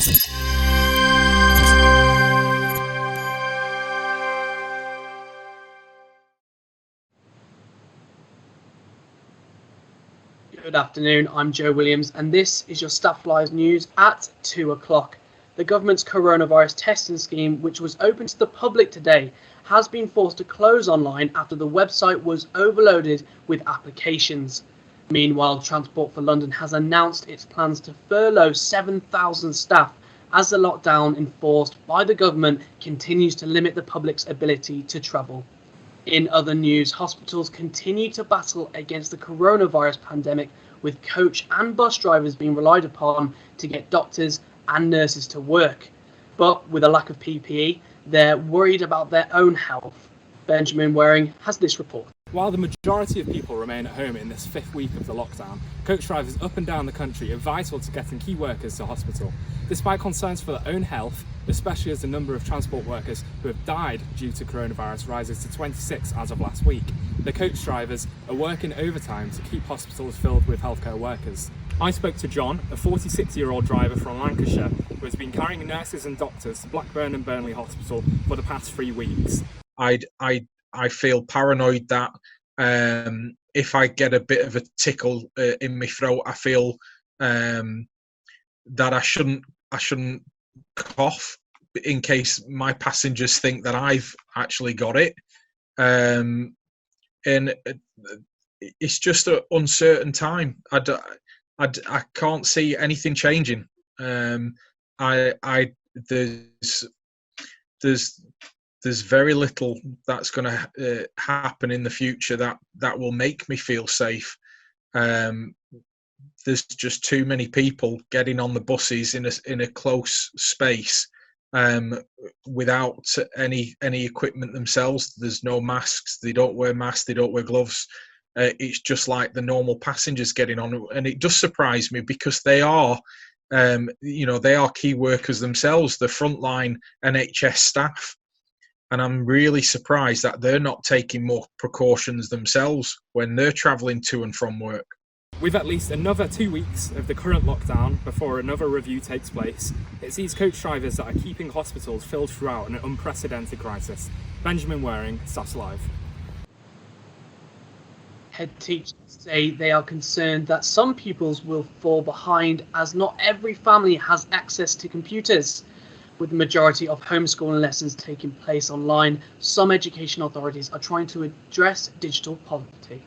Good afternoon, I'm Joe Williams, and this is your Staff Live News at 2 o'clock. The government's coronavirus testing scheme, which was open to the public today, has been forced to close online after the website was overloaded with applications. Meanwhile, Transport for London has announced its plans to furlough 7,000 staff as the lockdown enforced by the government continues to limit the public's ability to travel. In other news, hospitals continue to battle against the coronavirus pandemic, with coach and bus drivers being relied upon to get doctors and nurses to work. But with a lack of PPE, they're worried about their own health. Benjamin Waring has this report. While the majority of people remain at home in this fifth week of the lockdown, coach drivers up and down the country are vital to getting key workers to hospital. Despite concerns for their own health, especially as the number of transport workers who have died due to coronavirus rises to 26 as of last week, the coach drivers are working overtime to keep hospitals filled with healthcare workers. I spoke to John, a 46-year-old driver from Lancashire, who has been carrying nurses and doctors to Blackburn and Burnley Hospital for the past 3 weeks. I feel paranoid that if I get a bit of a tickle in my throat, I feel that I shouldn't cough in case my passengers think that I've actually got it. And it's just an uncertain time. I can't see anything changing. There's very little that's going to happen in the future that will make me feel safe. There's just too many people getting on the buses in a close space without any equipment themselves. There's no masks. They don't wear masks. They don't wear gloves. It's just like the normal passengers getting on, and it does surprise me because they are, they are key workers themselves, the frontline NHS staff. And I'm really surprised that they're not taking more precautions themselves when they're travelling to and from work. With at least another 2 weeks of the current lockdown before another review takes place, it's these coach drivers that are keeping hospitals filled throughout an unprecedented crisis. Benjamin Waring, Staff Live. Head teachers say they are concerned that some pupils will fall behind as not every family has access to computers. With the majority of homeschooling lessons taking place online, some education authorities are trying to address digital poverty.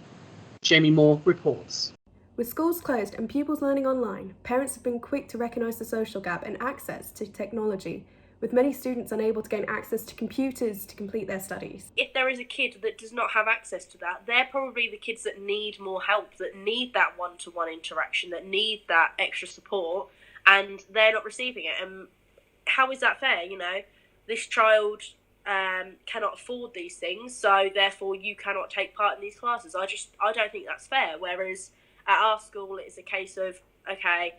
Jamie Moore reports. With schools closed and pupils learning online, parents have been quick to recognise the social gap and access to technology, with many students unable to gain access to computers to complete their studies. If there is a kid that does not have access to that, they're probably the kids that need more help, that need that one-to-one interaction, that need that extra support, and they're not receiving it. And how is that fair? This child cannot afford these things, so therefore you cannot take part in these classes. I don't think that's fair. Whereas at our school, it's a case of, okay,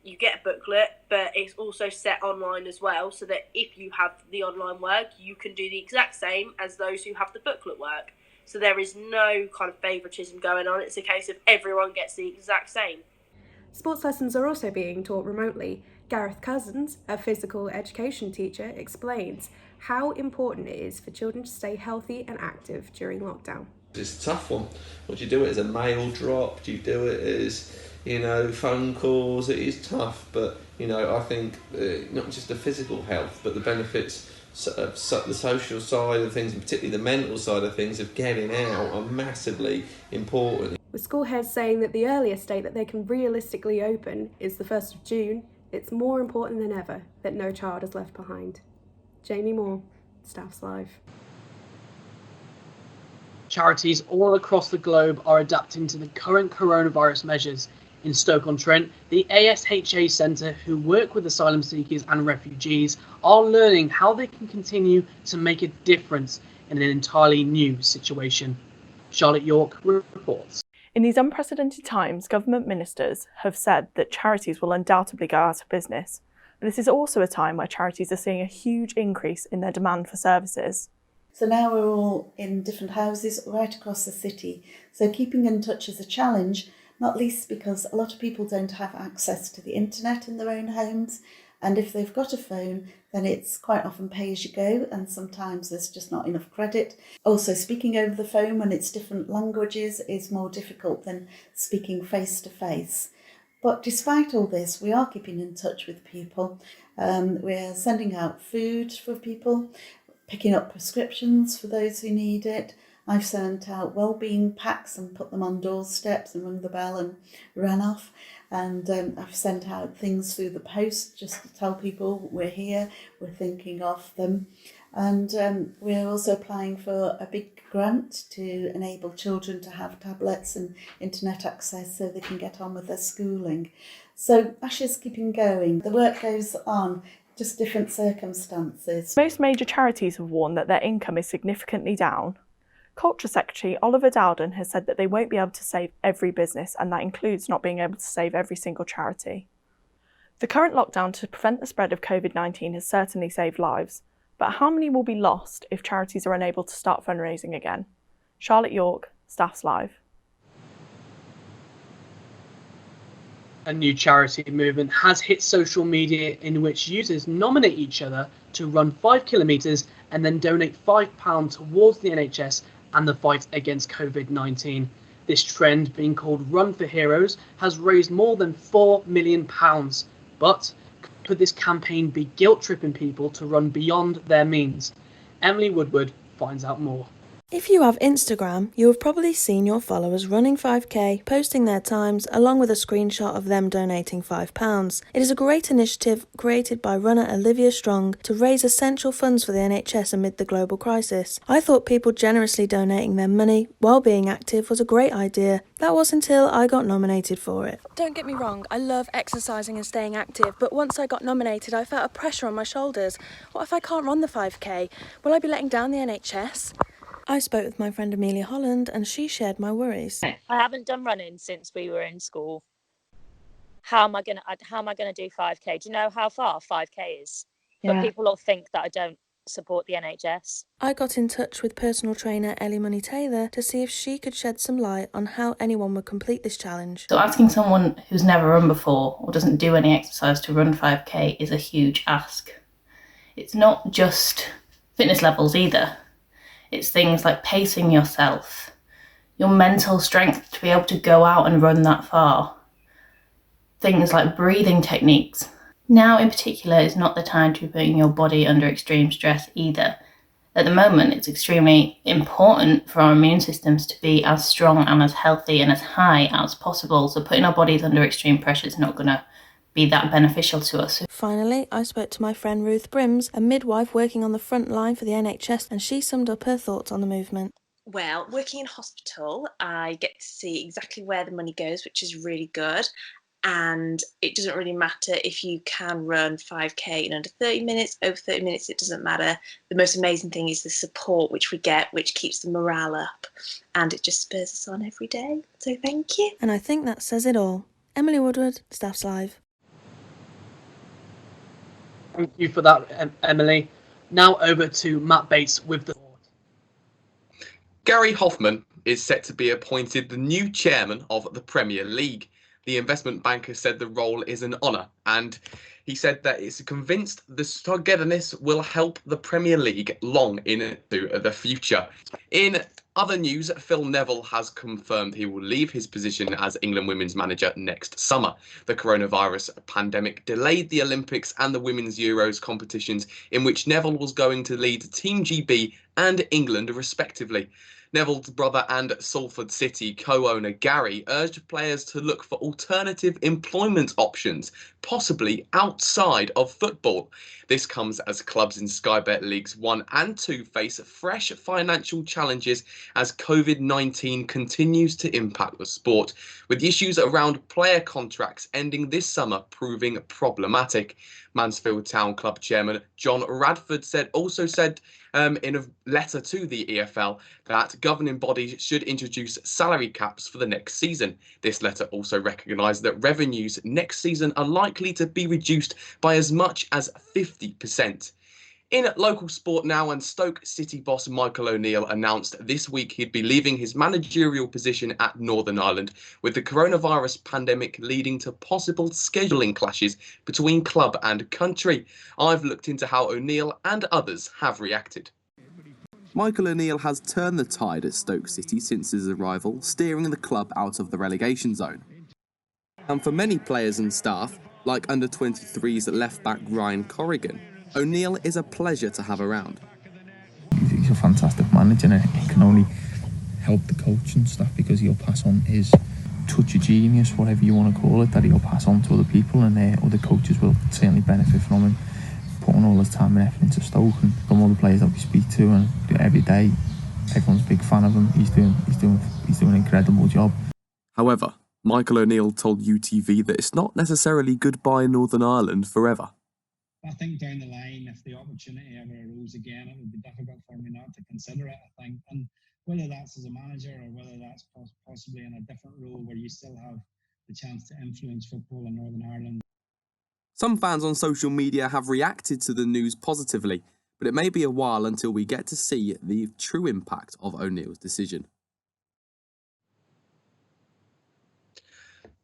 you get a booklet, but it's also set online as well, so that if you have the online work, you can do the exact same as those who have the booklet work. So there is no kind of favouritism going on. It's a case of everyone gets the exact same. Sports lessons are also being taught remotely. Gareth Cousins, a physical education teacher, explains how important it is for children to stay healthy and active during lockdown. It's a tough one. What do you do it as a mail drop? Do you do it as, phone calls? It is tough, but, I think not just the physical health, but the benefits, the social side of things, and particularly the mental side of things of getting out are massively important. With school heads saying that the earliest date that they can realistically open is the 1st of June, it's more important than ever that no child is left behind. Jamie Moore, Staff's Live. Charities all across the globe are adapting to the current coronavirus measures. In Stoke-on-Trent, the ASHA Centre, who work with asylum seekers and refugees, are learning how they can continue to make a difference in an entirely new situation. Charlotte York reports. In these unprecedented times, government ministers have said that charities will undoubtedly go out of business. But this is also a time where charities are seeing a huge increase in their demand for services. So now we're all in different houses right across the city. So keeping in touch is a challenge, not least because a lot of people don't have access to the internet in their own homes, And if they've got a phone, then it's quite often pay as you go, and sometimes there's just not enough credit. Also, speaking over the phone when it's different languages is more difficult than speaking face to face. But despite all this, we are keeping in touch with people. We're sending out food for people, picking up prescriptions for those who need it. I've sent out wellbeing packs and put them on doorsteps and rung the bell and ran off. And I've sent out things through the post just to tell people we're here, we're thinking of them. And we're also applying for a big grant to enable children to have tablets and internet access so they can get on with their schooling. So Asha's keeping going. The work goes on, just different circumstances. Most major charities have warned that their income is significantly down. Culture Secretary Oliver Dowden has said that they won't be able to save every business, and that includes not being able to save every single charity. The current lockdown to prevent the spread of COVID-19 has certainly saved lives, but how many will be lost if charities are unable to start fundraising again? Charlotte York, Staffs Live. A new charity movement has hit social media in which users nominate each other to run 5 kilometres and then donate £5 towards the NHS and the fight against COVID-19. This trend, being called Run for Heroes, has raised more than £4 million. But could this campaign be guilt-tripping people to run beyond their means? Emily Woodward finds out more. If you have Instagram, you have probably seen your followers running 5k, posting their times, along with a screenshot of them donating £5. It is a great initiative created by runner Olivia Strong to raise essential funds for the NHS amid the global crisis. I thought people generously donating their money while being active was a great idea. That was until I got nominated for it. Don't get me wrong, I love exercising and staying active, but once I got nominated, I felt a pressure on my shoulders. What if I can't run the 5k? Will I be letting down the NHS? I spoke with my friend Amelia Holland and she shared my worries. I haven't done running since we were in school. How am I gonna do 5k? Do you know how far 5k is? Yeah. But people all think that I don't support the NHS. I got in touch with personal trainer Ellie Money Taylor to see if she could shed some light on how anyone would complete this challenge. So asking someone who's never run before or doesn't do any exercise to run 5k is a huge ask. It's not just fitness levels either. It's things like pacing yourself, your mental strength to be able to go out and run that far. Things like breathing techniques. Now in particular is not the time to be putting your body under extreme stress either. At the moment, it's extremely important for our immune systems to be as strong and as healthy and as high as possible. So putting our bodies under extreme pressure is not going to be that beneficial to us. Finally, I spoke to my friend Ruth Brims, a midwife working on the front line for the NHS, and she summed up her thoughts on the movement. Well, working in hospital, I get to see exactly where the money goes, which is really good. And it doesn't really matter if you can run 5k in under 30 minutes, over 30 minutes, it doesn't matter. The most amazing thing is the support which we get, which keeps the morale up. And it just spurs us on every day. So thank you. And I think that says it all. Emily Woodward, Staffs Live. Thank you for that, Emily. Now over to Matt Bates with the... Gary Hoffman is set to be appointed the new chairman of the Premier League. The investment banker said the role is an honour, and he said that it's convinced this togetherness will help the Premier League long into the future. In other news, Phil Neville has confirmed he will leave his position as England women's manager next summer. The coronavirus pandemic delayed the Olympics and the Women's Euros competitions, in which Neville was going to lead Team GB and England respectively. Neville's brother and Salford City co-owner Gary urged players to look for alternative employment options, possibly outside of football. This comes as clubs in Sky Bet Leagues 1 and 2 face fresh financial challenges as COVID-19 continues to impact the sport, with issues around player contracts ending this summer proving problematic. Mansfield Town Club chairman John Radford said in a letter to the EFL that governing bodies should introduce salary caps for the next season. This letter also recognised that revenues next season are likely to be reduced by as much as 50%. In local sport now, and Stoke City boss Michael O'Neill announced this week he'd be leaving his managerial position at Northern Ireland, with the coronavirus pandemic leading to possible scheduling clashes between club and country. I've looked into how O'Neill and others have reacted. Michael O'Neill has turned the tide at Stoke City since his arrival, steering the club out of the relegation zone. And for many players and staff, like under-23s left-back Ryan Corrigan, O'Neill is a pleasure to have around. He's a fantastic manager, and he can only help the coach and stuff because he'll pass on his touch of genius, whatever you want to call it, that he'll pass on to other people, and other coaches will certainly benefit from him putting all his time and effort into Stoke. And from all the players that we speak to and every day, everyone's a big fan of him. He's doing an incredible job. However, Michael O'Neill told UTV that it's not necessarily goodbye Northern Ireland forever. I think down the line, if the opportunity ever arose again, it would be difficult for me not to consider it, I think. And whether that's as a manager or whether that's possibly in a different role where you still have the chance to influence football in Northern Ireland. Some fans on social media have reacted to the news positively, but it may be a while until we get to see the true impact of O'Neill's decision.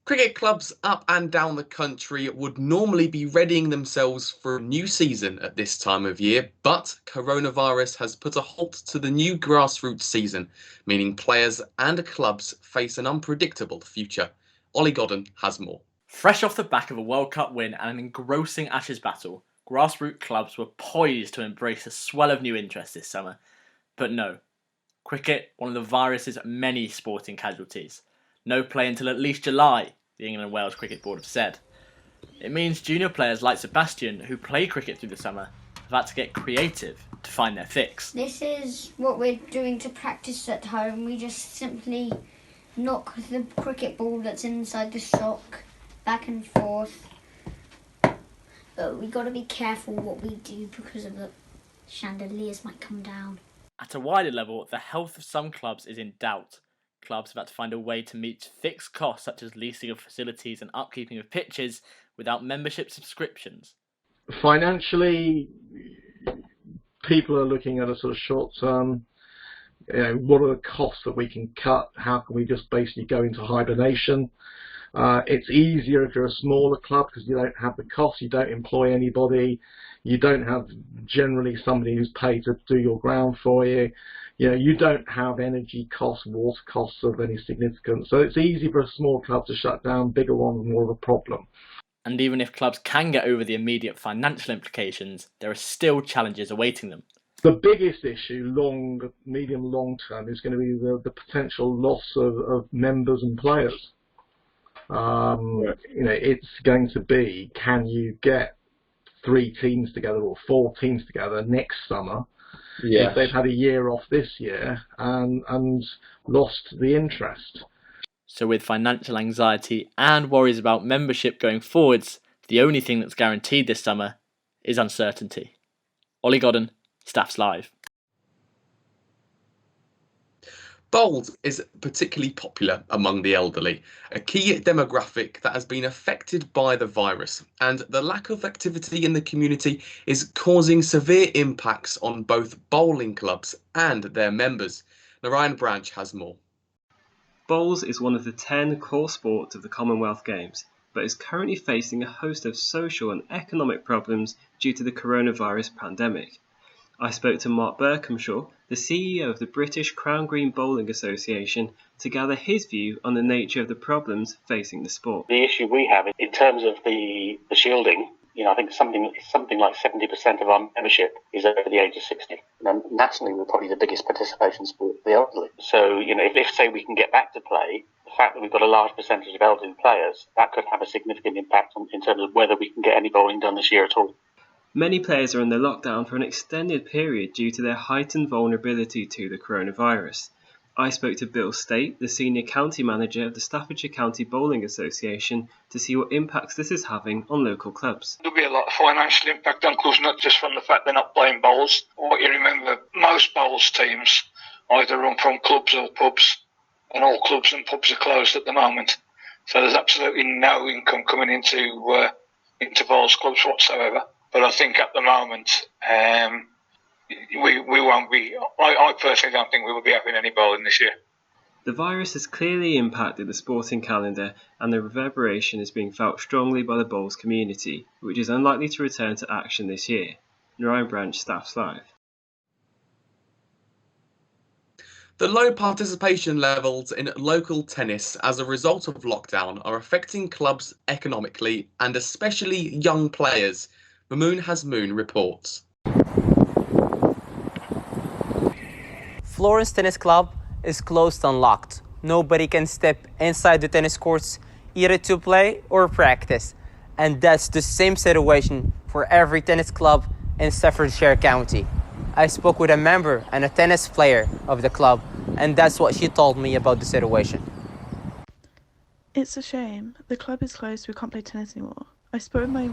Cricket clubs up and down the country would normally be readying themselves for a new season at this time of year, but coronavirus has put a halt to the new grassroots season, meaning players and clubs face an unpredictable future. Ollie Godden has more. Fresh off the back of a World Cup win and an engrossing Ashes battle, grassroots clubs were poised to embrace a swell of new interest this summer. But no, cricket, one of the virus's many sporting casualties. No play until at least July, the England and Wales Cricket Board have said. It means junior players like Sebastian, who play cricket through the summer, have had to get creative to find their fix. This is what we're doing to practice at home. We just simply knock the cricket ball that's inside the sock back and forth. But we got to be careful what we do because of the chandeliers might come down. At a wider level, the health of some clubs is in doubt. Clubs have had to find a way to meet fixed costs such as leasing of facilities and upkeeping of pitches without membership subscriptions. Financially, people are looking at a sort of short term, what are the costs that we can cut? How can we just basically go into hibernation? It's easier if you're a smaller club because you don't have the costs, you don't employ anybody, you don't have generally somebody who's paid to do your ground for you. You don't have energy costs, water costs of any significance. So it's easy for a small club to shut down, bigger ones more of a problem. And even if clubs can get over the immediate financial implications, there are still challenges awaiting them. The biggest issue, medium, long term, is going to be the potential loss of members and players. It's going to be, can you get 3 teams together or 4 teams together next summer? Yes. If they've had a year off this year and lost the interest. So with financial anxiety and worries about membership going forwards, the only thing that's guaranteed this summer is uncertainty. Ollie Godden, Staffs Live. Bowls is particularly popular among the elderly, a key demographic that has been affected by the virus, and the lack of activity in the community is causing severe impacts on both bowling clubs and their members. Narayan Branch has more. Bowls is one of the 10 core sports of the Commonwealth Games, but is currently facing a host of social and economic problems due to the coronavirus pandemic. I spoke to Mark Berkhamshaw, the CEO of the British Crown Green Bowling Association, to gather his view on the nature of the problems facing the sport. The issue we have in terms of the shielding, I think something like 70% of our membership is over the age of 60. And nationally, we're probably the biggest participation sport for the elderly. So, if say we can get back to play, the fact that we've got a large percentage of elderly players, that could have a significant impact in terms of whether we can get any bowling done this year at all. Many players are under lockdown for an extended period due to their heightened vulnerability to the coronavirus. I spoke to Bill State, the senior county manager of the Staffordshire County Bowling Association, to see what impacts this is having on local clubs. There'll be a lot of financial impact on clubs, not just from the fact they're not playing bowls. What you remember, most bowls teams either run from clubs or pubs, and all clubs and pubs are closed at the moment. So there's absolutely no income coming into bowls clubs whatsoever. But I think at the moment, we won't be. I personally don't think we will be having any bowling this year. The virus has clearly impacted the sporting calendar, and the reverberation is being felt strongly by the bowls community, which is unlikely to return to action this year. Narayan Branch, Staffs Live. The low participation levels in local tennis as a result of lockdown are affecting clubs economically and especially young players. Mamoon Hasmoon reports. Florence Tennis Club is closed and locked. Nobody can step inside the tennis courts either to play or practice. And that's the same situation for every tennis club in Staffordshire County. I spoke with a member and a tennis player of the club, and that's what she told me about the situation. It's a shame. The club is closed, we can't play tennis anymore. I spoke with my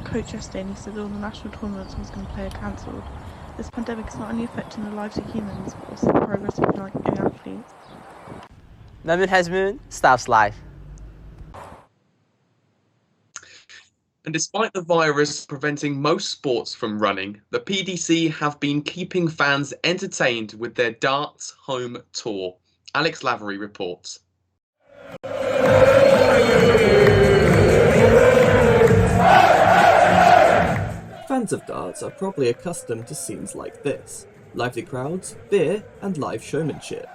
coach yesterday and he said all the national tournaments I was going to play are cancelled. This pandemic is not only affecting the lives of humans, but also the progress of young athletes. Mamoon Hasmoon, Staffs Live. And despite the virus preventing most sports from running, the PDC have been keeping fans entertained with their darts home tour. Alex Lavery reports. Fans of darts are probably accustomed to scenes like this: lively crowds, beer, and live showmanship.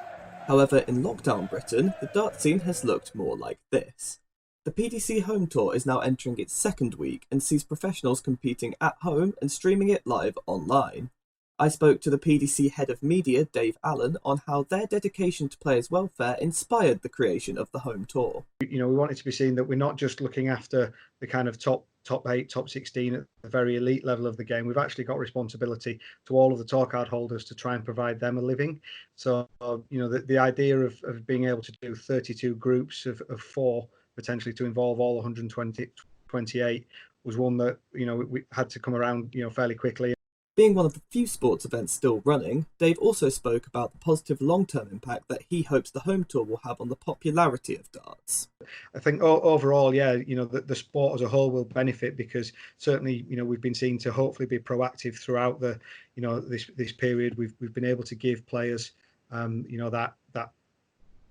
However, in lockdown Britain, the dart scene has looked more like this. The PDC Home Tour is now entering its second week and sees professionals competing at home and streaming it live online. I spoke to the PDC head of media, Dave Allen, on how their dedication to players' welfare inspired the creation of the Home Tour. We want it to be seen that we're not just looking after the kind of top 8, top 16 at the very elite level of the game. We've actually got responsibility to all of the tour card holders to try and provide them a living. So, the idea of being able to do 32 groups of 4, potentially to involve all 128 was one that, we had to come around, fairly quickly. Being one of the few sports events still running, Dave also spoke about the positive long-term impact that he hopes the Home Tour will have on the popularity of darts. I think overall, the sport as a whole will benefit because certainly, we've been seen to hopefully be proactive throughout the, this period. We've been able to give players, that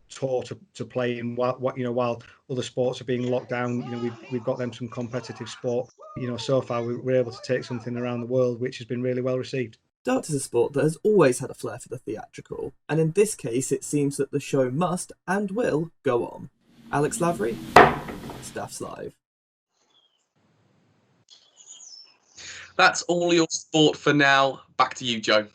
tour to play in while other sports are being locked down. We've got them some competitive sport. So far we're able to take something around the world which has been really well received. Darts is a sport that has always had a flair for the theatrical, and in this case it seems that the show must and will go on. Alex Lavery, Staffs Live. That's all your sport for now. Back to you, Joe.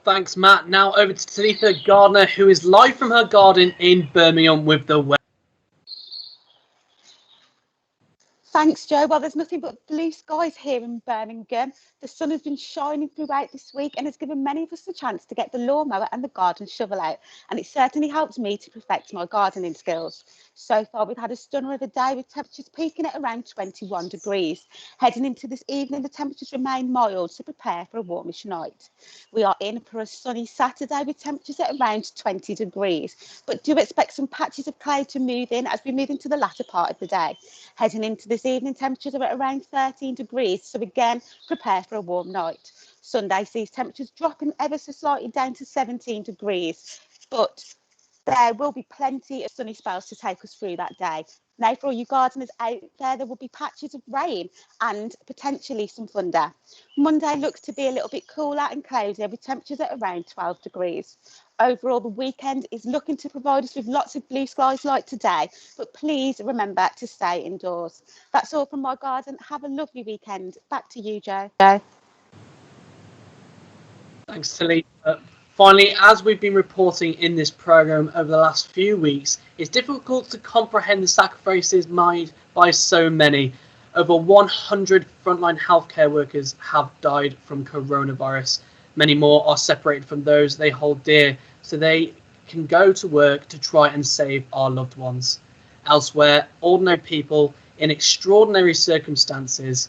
Thanks, Matt. Now over to Talitha Gardner, who is live from her garden in Birmingham with the weather. Thanks, Joe. Well, there's nothing but blue skies here in Birmingham. The sun has been shining throughout this week and has given many of us the chance to get the lawnmower and the garden shovel out. And it certainly helps me to perfect my gardening skills. So far, we've had a stunner of a day with temperatures peaking at around 21 degrees. Heading into this evening, the temperatures remain mild, so prepare for a warmish night. We are in for a sunny Saturday with temperatures at around 20 degrees. But do expect some patches of cloud to move in as we move into the latter part of the day. Heading into this evening, temperatures are at around 13 degrees, so again, prepare for a warm night. Sunday sees temperatures dropping ever so slightly down to 17 degrees, but there will be plenty of sunny spells to take us through that day. Now, for all you gardeners out there will be patches of rain and potentially some thunder. Monday looks to be a little bit cooler and cloudier with temperatures at around 12 degrees. Overall, the weekend is looking to provide us with lots of blue skies like today, but please remember to stay indoors. That's all from my garden. Have a lovely weekend. Back to you, Joe. Thanks, Talitha. Finally, as we've been reporting in this programme over the last few weeks, it's difficult to comprehend the sacrifices made by so many. Over 100 frontline healthcare workers have died from coronavirus. Many more are separated from those they hold dear, so they can go to work to try and save our loved ones. Elsewhere, ordinary people in extraordinary circumstances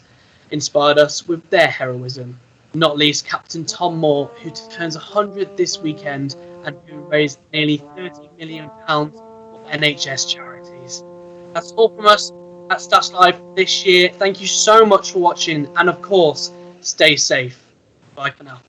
inspired us with their heroism. Not least Captain Tom Moore, who turns 100 this weekend and who raised nearly £30 million for NHS charities. That's all from us at Stats Live this year. Thank you so much for watching, and of course, stay safe. Bye for now.